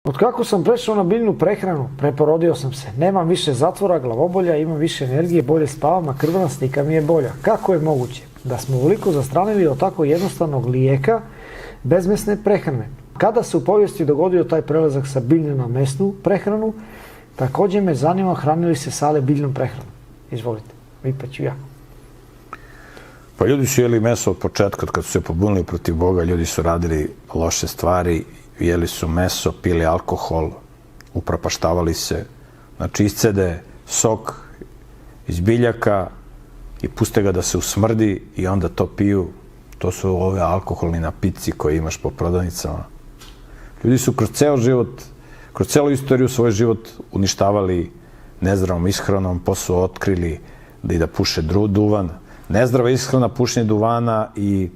Otkako sam prešao na biljnu prehranu, preporodio sam se. Nemam više zatvora, glavobolja, imam više energije, bolje spavam, a krvna slika mi je bolja. Kako je moguće da smo uveliko zastranili od tako jednostavnog lijeka bezmesne prehrane? Kada se u povijesti dogodio taj prelazak sa biljne na mesnu prehranu, također me zanima hranili se sale biljnom prehranom. Izvolite, pa ću ja. Pa ljudi su jeli meso od početka, kad su se pobunili protiv Boga, ljudi su radili loše stvari, jeli su meso, pili alkohol, upropaštavali se, znači iscede sok iz biljaka i puste ga da se usmrdi i onda to piju. To su ove alkoholni napici koje imaš po prodavnicama. Ljudi su kroz ceo život, kroz celu istoriju svoj život uništavali nezdravom ishranom, posle su otkrili da puše duvan. Nezdrava ishrana, pušenje duvana i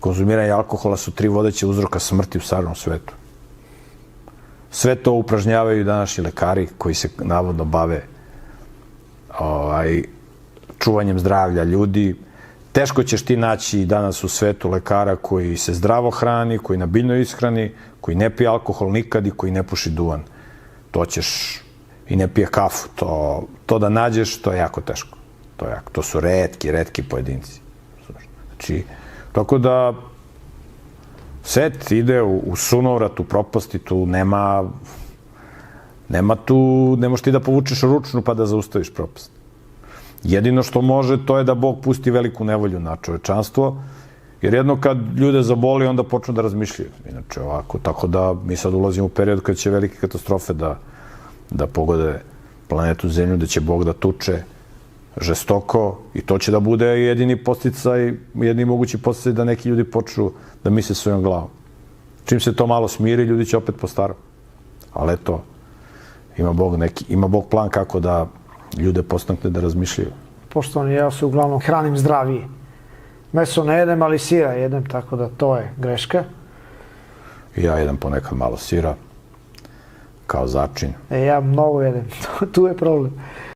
konzumiranje alkohola su 3 vodeće uzroka smrti u savremenom svetu. Sve to upražnjavaju današnji lekari koji se navodno bave čuvanjem zdravlja ljudi. Teško ćeš ti naći danas u svetu lekara koji se zdravo hrani, koji na biljnoj ishrani, koji ne pije alkohol nikad i koji ne puši duvan. To ćeš i ne pije kafu. To da nađeš, to je jako teško. To su retki pojedinci. Znači, tako da svet ide u sunovrat, u propasti, tu nema tu, ne možeš ti da povučeš ručnu pa da zaustaviš propast. Jedino što može, to je da Bog pusti veliku nevolju na čovečanstvo, jer jedno kad ljude zaboli, onda počnu da razmišljaju. Inače ovako, tako da mi sad ulazimo u period kad će velike katastrofe da pogode planetu Zemlju, da će Bog da tuče žestoko i to će da bude jedini podsticaj, jedini mogući podsticaj da neki ljudi počnu da misle svojom glavom. Čim se to malo smiri, ljudi će opet po starom. Ali eto, ima Bog plan kako da ljude podstakne da razmišljaju. Poštovani, ja se uglavnom hranim zdravije. Meso ne jedem, ali sira jedem, tako da to je greška. Ja jedem ponekad malo sira, kao začin. Ja mnogo jedem, tu je problem.